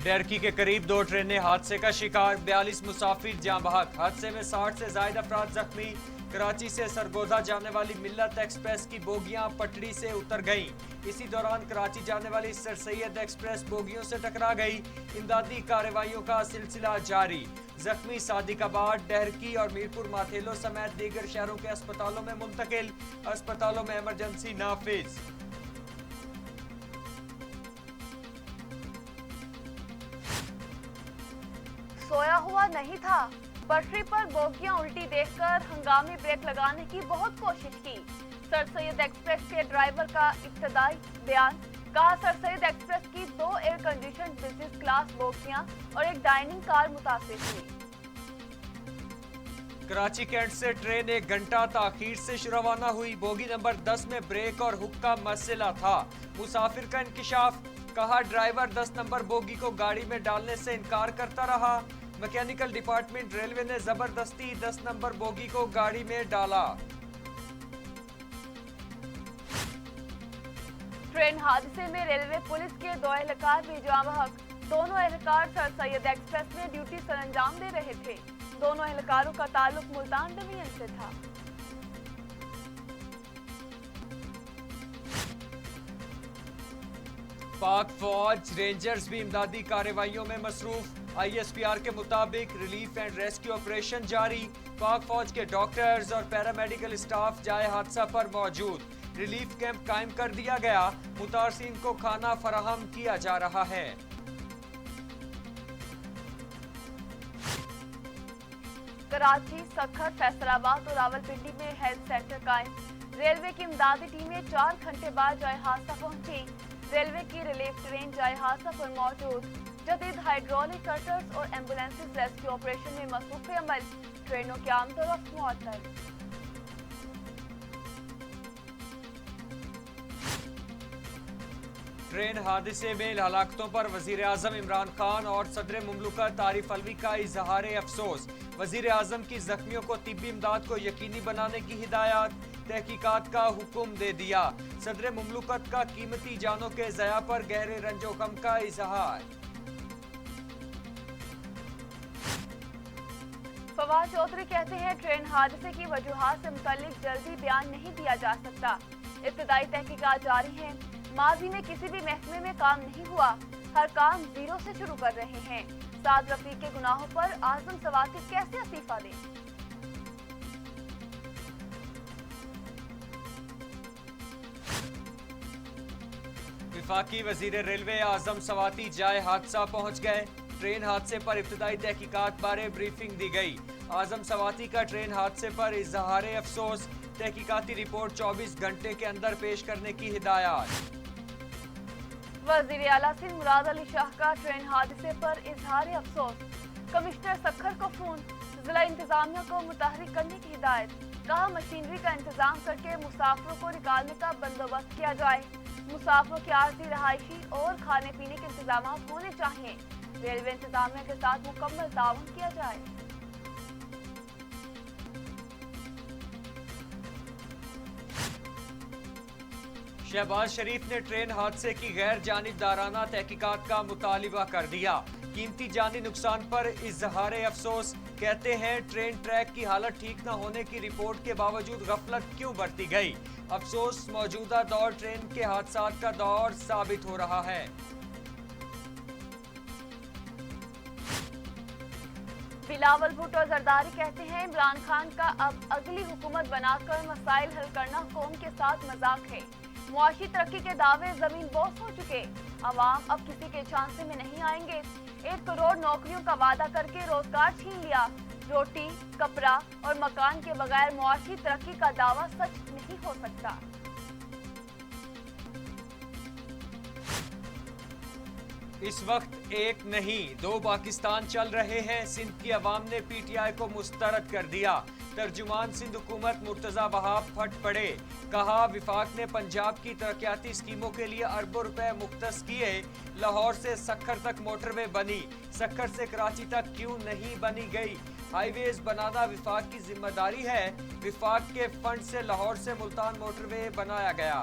ڈیرکی کے قریب 2 ٹرینیں حادثے کا شکار، 42 مسافر جاں بحق، حادثے میں 60 سے زائد افراد زخمی۔ کراچی سے سرگودا جانے والی ملت ایکسپریس کی بوگیاں پٹڑی سے اتر گئیں، اسی دوران کراچی جانے والی سر سید ایکسپریس بوگیوں سے ٹکرا گئی۔ امدادی کارروائیوں کا سلسلہ جاری، زخمی صادق آباد، ڈیرکی اور میرپور ماتھیلو سمیت دیگر شہروں کے اسپتالوں میں منتقل، اسپتالوں میں ایمرجنسی نافذ۔ سویا ہوا نہیں تھا، پٹری پر بوگیاں الٹی دیکھ کر ہنگامی بریک لگانے کی بہت کوشش کی۔ سر سید ایکسپریس کے ڈرائیور کا ابتدائی بیان، کہا سر سید ایکسپریس کی 2 ایئر کنڈیشن بزنس کلاس بوگیاں اور ایک ڈائننگ کار متاثر ہوئی۔ کراچی کینٹ سے ٹرین 1 گھنٹہ تاخیر سے روانہ ہوئی، بوگی نمبر 10 میں بریک اور ہک کا مسئلہ تھا، مسافر کا انکشاف، کہا ڈرائیور 10 نمبر بوگی کو گاڑی میں ڈالنے سے انکار کرتا رہا، میکینیکل ڈپارٹمنٹ ریلوے نے زبردستی 10 نمبر بوگی کو گاڑی میں ڈالا۔ ٹرین حادثے میں ریلوے پولیس کے 2 اہلکار بھی جاں بحق، دونوں اہلکار سر سید ایکسپریس میں ڈیوٹی سر انجام دے رہے تھے، دونوں اہلکاروں کا تعلق ملتان ڈویژن سے تھا۔ پاک فوج رینجرز بھی امدادی کارروائیوں میں مصروف، آئی ایس پی آر کے مطابق ریلیف اینڈ ریسکیو آپریشن جاری، پاک فوج کے ڈاکٹرز اور پیرامیڈیکل اسٹاف جائے حادثہ پر موجود، ریلیف کیمپ قائم کر دیا گیا، متاثرین کو کھانا فراہم کیا جا رہا ہے۔ کراچی، سکھر، فیصل آباد اور راولپنڈی میں ہیلتھ سینٹر قائم، ریلوے کی امدادی ٹیمیں 4 گھنٹے بعد جائے حادثہ پہنچی، ریلوے کی ریلیف ٹرین جائے حادثہ پر موجود، جدید ہائیڈرولک کٹرز اور ایمبولینسز ریسکیو آپریشن میں مصروف عمل، ٹرینوں کی آمد و رفت معطل۔ ٹرین حادثے میں ہلاکتوں پر وزیر اعظم عمران خان اور صدر مملکت عارف علوی کا اظہار افسوس، وزیر اعظم کی زخمیوں کو طبی امداد کو یقینی بنانے کی ہدایت، تحقیقات کا حکم دے دیا، صدر مملکت کا قیمتی جانوں کے ضیاع پر گہرے رنج و غم کا اظہار۔ فواد چودھری کہتے ہیں ٹرین حادثے کی وجوہات سے متعلق جلدی بیان نہیں دیا جا سکتا، ابتدائی تحقیقات جاری ہیں، ماضی میں کسی بھی محکمے میں کام نہیں ہوا، ہر کام زیرو سے شروع کر رہے ہیں، سعد رفیق کے گناہوں پر اعظم سواتی کیسے استعفیٰ دیں؟ وفاقی وزیر ریلوے اعظم سواتی جائے حادثہ پہنچ گئے، ٹرین حادثے پر ابتدائی تحقیقات بارے بریفنگ دی گئی، اعظم سواتی کا ٹرین حادثے پر اظہار افسوس، تحقیقاتی رپورٹ 24 گھنٹے کے اندر پیش کرنے کی ہدایت۔ وزیر اعلیٰ سندھ مراد علی شاہ کا ٹرین حادثے پر اظہار افسوس، کمشنر سکھر کو فون، ضلع انتظامیہ کو متحرک کرنے کی ہدایت، کہا مشینری کا انتظام کر کے مسافروں کو نکالنے کا بندوبست کیا جائے، مسافروں کی عارضی رہائشی اور کھانے پینے کے انتظامات ہونے چاہیے، ریلوے انتظامیہ کے ساتھ مکمل تعاون کیا جائے۔ شہباز شریف نے ٹرین حادثے کی غیر جانبدارانہ تحقیقات کا مطالبہ کر دیا، قیمتی جانی نقصان پر اظہار افسوس، کہتے ہیں ٹرین ٹریک کی حالت ٹھیک نہ ہونے کی رپورٹ کے باوجود غفلت کیوں برتی گئی، افسوس موجودہ دور ٹرین کے حادثات کا دور ثابت ہو رہا ہے۔ بلاول بھٹو زرداری کہتے ہیں عمران خان کا اب اگلی حکومت بنا کر مسائل حل کرنا قوم کے ساتھ مذاق ہے، معاشی ترقی کے دعوے زمین بوس ہو چکے، عوام اب کسی کے جھانسے میں نہیں آئیں گے، 1 کروڑ نوکریوں کا وعدہ کر کے روزگار چھین لیا، روٹی، کپڑا اور مکان کے بغیر معاشی ترقی کا دعویٰ سچ نہیں ہو سکتا۔ اس وقت ایک نہیں 2 پاکستان چل رہے ہیں، سندھ کی عوام نے پی ٹی آئی کو مسترد کر دیا، ترجمان سندھ حکومت مرتضی وہاب پھٹ پڑے، کہا وفاق نے پنجاب کی ترقیاتی اسکیموں کے لیے اربوں روپے مختص کیے، لاہور سے سکھر تک موٹر وے بنی، سکھر سے کراچی تک کیوں نہیں بنی گئی، ہائی ویز بنانا وفاق کی ذمہ داری ہے، وفاق کے فنڈ سے لاہور سے ملتان موٹر وے بنایا گیا۔